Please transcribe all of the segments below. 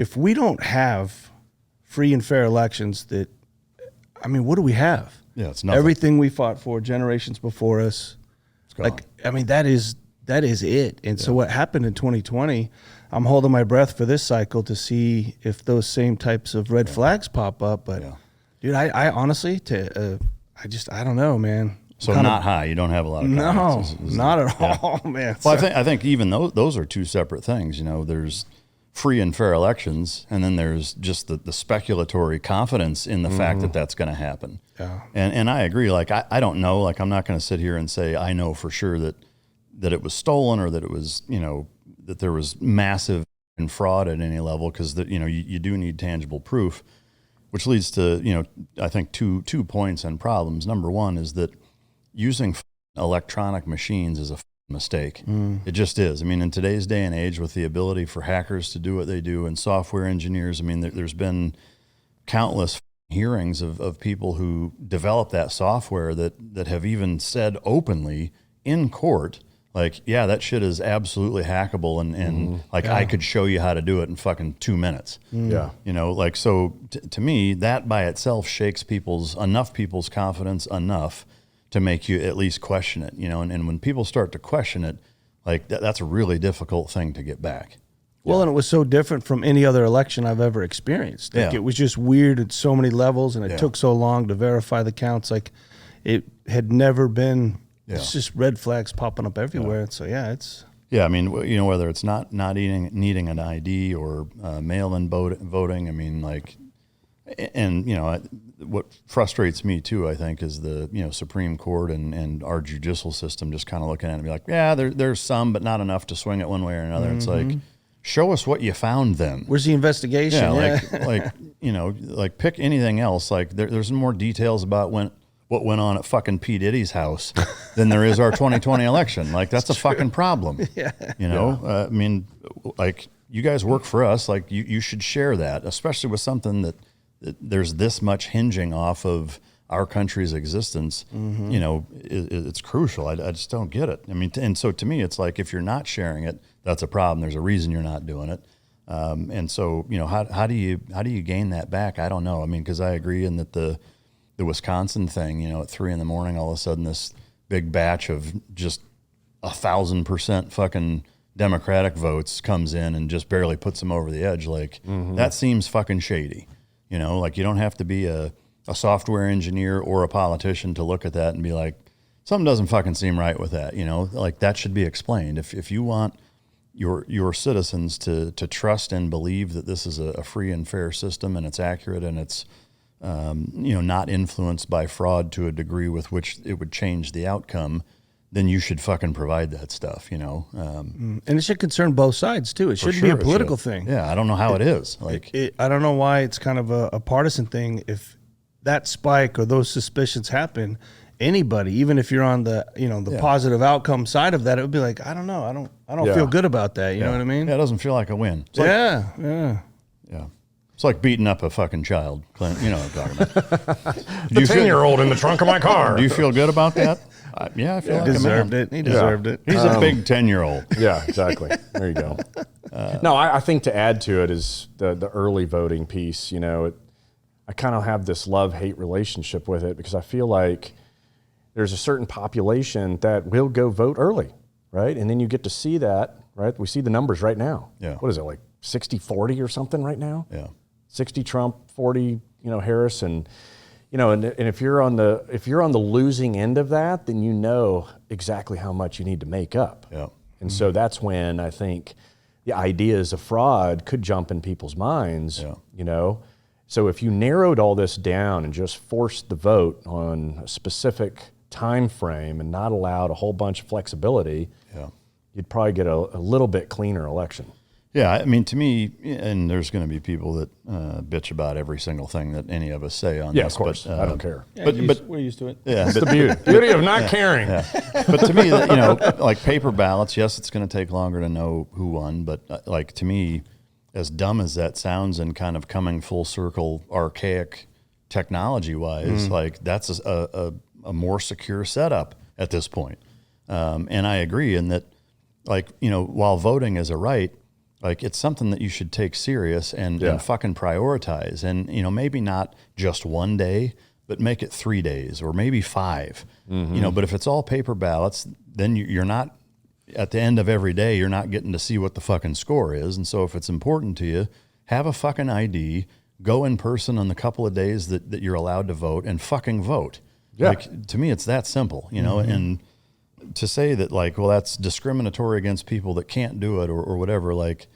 if we don't have free and fair elections, what do we have? Yeah, it's nothing. Everything we fought for generations before us. It's gone. That is it. And so what happened in 2020, I'm holding my breath for this cycle to see if those same types of red flags pop up. But dude, I honestly, I don't know, man. So not high. You don't have a lot of confidence. No, not at all, man. Well, I think even those are two separate things. You know, there's free and fair elections, and then there's just the speculatory confidence in the fact that that's going to happen. Yeah. And I agree. Like, I don't know. Like, I'm not going to sit here and say I know for sure that it was stolen or that it was, that there was massive fraud at any level, because you do need tangible proof, which leads to, I think two points and problems. Number one is that using electronic machines is a mistake. It just is. I mean, in today's day and age, with the ability for hackers to do what they do and software engineers, I mean, there's been countless hearings of people who developed that software that have even said openly in court, like, yeah, that shit is absolutely hackable, and I could show you how to do it in fucking 2 minutes. Yeah. So to me, that by itself shakes enough people's confidence enough to make you at least question it, and when people start to question it, like that's a really difficult thing to get back. Well, and it was so different from any other election I've ever experienced. Like, it was just weird at so many levels, and it took so long to verify the counts. Like, it had never been, it's just red flags popping up everywhere. So it's... Yeah, I mean, whether it's not needing an ID or mail-in voting, I mean, like, and, what frustrates me too, I think, is the, Supreme Court and our judicial system just kind of looking at it and be like, yeah, there's some, but not enough to swing it one way or another. It's like, show us what you found then. Where's the investigation? Like pick anything else. Like there's more details about what went on at fucking P. Diddy's house than there is our 2020 election. Like, that's a fucking problem. I mean, like, you guys work for us. Like, you should share that, especially with something that there's this much hinging off of our country's existence. It's crucial. I just don't get it. I mean, and so to me, it's like, if you're not sharing it, that's a problem. There's a reason you're not doing it. And so, how do you gain that back? I don't know. I mean, because I agree in that the Wisconsin thing, at 3 a.m, all of a sudden this big batch of just 1,000% fucking Democratic votes comes in and just barely puts them over the edge. Like, that seems fucking shady. Like, you don't have to be a software engineer or a politician to look at that and be like, something doesn't fucking seem right with that. Like, that should be explained. If you want your citizens to trust and believe that this is a free and fair system, and it's accurate, and it's not influenced by fraud to a degree with which it would change the outcome, then you should fucking provide that stuff, And it should concern both sides too. It shouldn't be a political thing. Yeah, I don't know how it is. Like, I don't know why it's kind of a partisan thing. If that spike or those suspicions happen, anybody, even if you're on the positive outcome side of that, it would be like, I don't know, I don't feel good about that. You know what I mean? Yeah, it doesn't feel like a win. It's yeah. It's like beating up a fucking child, Clint. You know what I'm talking about. The 10-year-old in the trunk of my car. Do you feel good about that? Yeah, I feel like deserved it. He deserved it. He's a big 10-year-old. Yeah, exactly. There you go. No, I think to add to it is the early voting piece. I kind of have this love-hate relationship with it, because I feel like there's a certain population that will go vote early, right? And then you get to see that, right? We see the numbers right now. Yeah. What is it, like 60-40 or something right now? Yeah. 60 Trump, 40, Harris, and if you're on the losing end of that, then you know exactly how much you need to make up. Yeah. And so that's when I think the ideas of fraud could jump in people's minds. Yeah. So if you narrowed all this down and just forced the vote on a specific time frame and not allowed a whole bunch of flexibility, you'd probably get a little bit cleaner election. Yeah, I mean, to me, and there's going to be people that bitch about every single thing that any of us say on this. Yeah, of course. I don't care. But we're used to it. Yeah, it's the beauty of not caring. Yeah. But to me, like paper ballots, yes, it's going to take longer to know who won. But like, to me, as dumb as that sounds, and kind of coming full circle, archaic technology-wise, like, that's a more secure setup at this point. And I agree in that, like, while voting is a right, Like, it's something that you should take serious and fucking prioritize. And, you know, maybe not just one day, but make it 3 days or maybe 5. You know, but if it's all paper ballots, then you're not, at the end of every day, you're not getting to see what the fucking score is. And so if it's important to you, have a fucking ID, go in person on the couple of days that you're allowed to vote and fucking vote. Yeah. Like, to me, it's that simple, you know, and to say that, like, well, that's discriminatory against people that can't do it or whatever, like,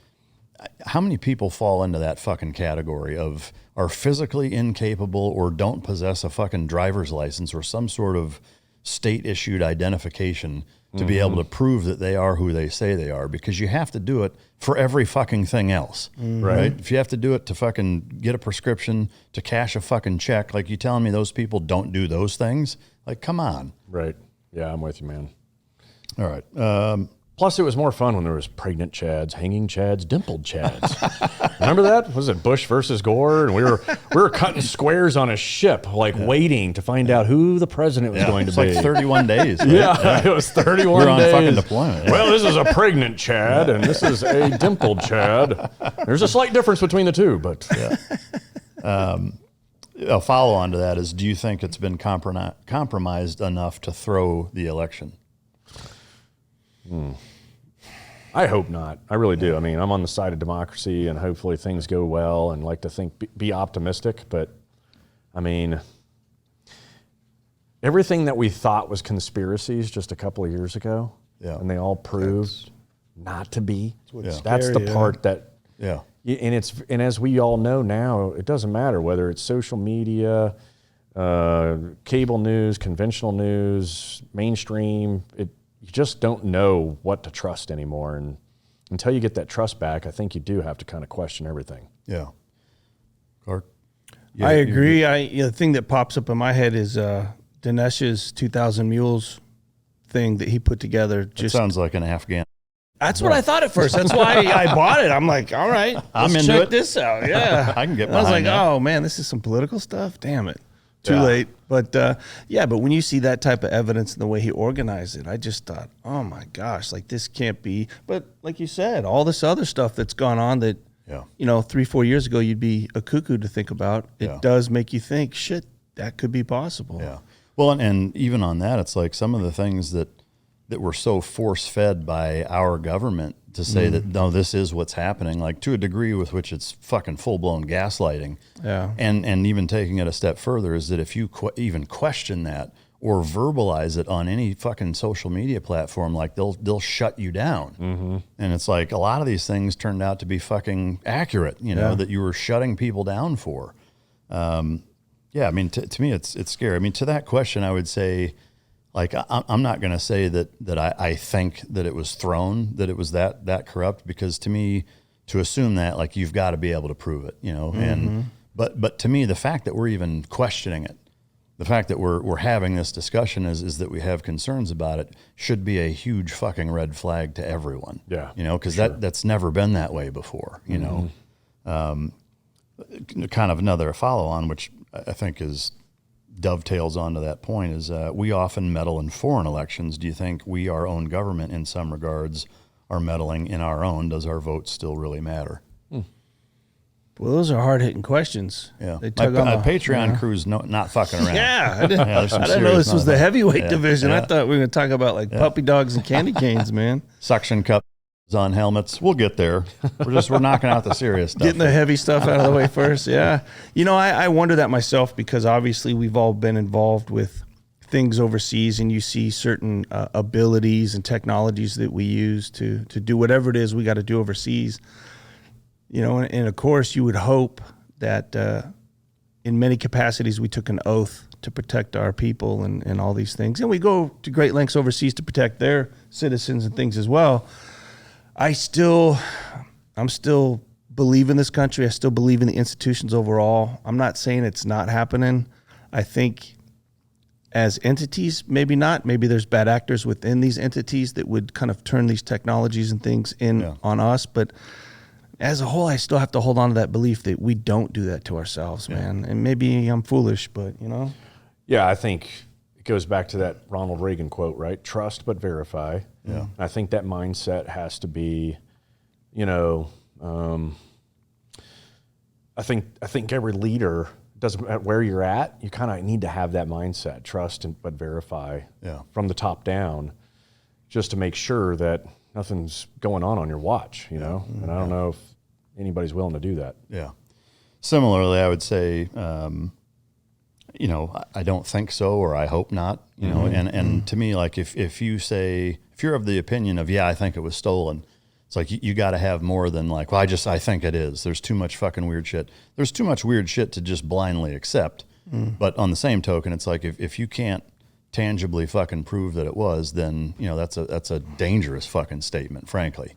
how many people fall into that fucking category of are physically incapable or don't possess a fucking driver's license or some sort of state-issued identification to be able to prove that they are who they say they are? Because you have to do it for every fucking thing else, right? If you have to do it to fucking get a prescription, to cash a fucking check, like, you telling me those people don't do those things? Like, come on. Right. Yeah, I'm with you, man. All right. Plus, it was more fun when there was pregnant Chads, hanging Chads, dimpled Chads. Remember that? Was it Bush versus Gore? And we were cutting squares on a ship, like waiting to find out who the president was going to be. It's like 31 days. Right? Yeah, it was 31 We're on days. fucking deployment. Well, this is a pregnant Chad, and this is a dimpled Chad. There's a slight difference between the two, but a follow-on to that is, do you think it's been compromised enough to throw the election? I hope not. I really do. I mean, I'm on the side of democracy, and hopefully things go well, and like to think, be optimistic. But I mean, everything that we thought was conspiracies just a couple of years ago, and they all proved not to be. That's the part that, and as we all know now, it doesn't matter whether it's social media, cable news, conventional news, mainstream. You just don't know what to trust anymore. And until you get that trust back, I think you do have to kind of question everything. Yeah. Clark? I agree. The thing that pops up in my head is Dinesh's 2,000 Mules thing that he put together. It sounds like an Afghan. That's what I thought at first. That's why I bought it. I'm like, all right, let's check this out. Yeah. I can get behind that. I was like, oh, man, this is some political stuff. Damn it. Too late. But but when you see that type of evidence and the way he organized it, I just thought, oh my gosh, like, this can't be. But like you said, all this other stuff that's gone on that, 3-4 years ago, you'd be a cuckoo to think about. It does make you think, shit, that could be possible. Yeah. Well, and even on that, it's like some of the things that were so force-fed by our government to say that, no, this is what's happening, like, to a degree with which it's fucking full-blown gaslighting. Yeah. And even taking it a step further is that if you even question that or verbalize it on any fucking social media platform, like, they'll shut you down. And it's like, a lot of these things turned out to be fucking accurate, that you were shutting people down for. I mean, to me, it's scary. I mean, to that question, I would say, like, I'm not going to say that I think that it was thrown, that it was that corrupt, because to me, to assume that, like, you've got to be able to prove it, and but to me, the fact that we're even questioning it, the fact that we're having this discussion is that we have concerns about it, should be a huge fucking red flag to everyone. Yeah. Because that's never been that way before, kind of another follow on, which I think dovetails onto that point, is we often meddle in foreign elections. Do you think we, our own government, in some regards, are meddling in our own? Does our vote still really matter? Well, those are hard-hitting questions. Yeah. My Patreon crew's not fucking around. I didn't know this was the heavyweight division. I thought we were going to talk about, like, puppy dogs and candy canes, man. Suction cups on helmets. We'll get there. We're knocking out the serious stuff. Getting the heavy stuff out of the way first. Yeah. I wonder that myself, because obviously we've all been involved with things overseas, and you see certain abilities and technologies that we use to do whatever it is we got to do overseas. And of course you would hope that in many capacities we took an oath to protect our people and all these things. And we go to great lengths overseas to protect their citizens and things as well. I'm still believe in this country. I still believe in the institutions overall. I'm not saying it's not happening. I think as entities, maybe not. Maybe there's bad actors within these entities that would kind of turn these technologies and things on us. But as a whole, I still have to hold on to that belief that we don't do that to ourselves, man. And maybe I'm foolish, but Yeah, I think it goes back to that Ronald Reagan quote, right? Trust but verify. Yeah. I think that mindset has to be, you know, I think every leader, doesn't matter where you're at, you kind of need to have that mindset, trust but verify from the top down, just to make sure that nothing's going on your watch, you know. And I don't know if anybody's willing to do that. Yeah. Similarly, I would say, you know, I don't think so, or I hope not, you know, and to me, like if you're of the opinion of, I think it was stolen, it's like you got to have more than like, well, I think it is. There's too much fucking weird shit. There's too much weird shit to just blindly accept. But on the same token, it's like if you can't tangibly fucking prove that it was, then, you know, that's a dangerous fucking statement, frankly.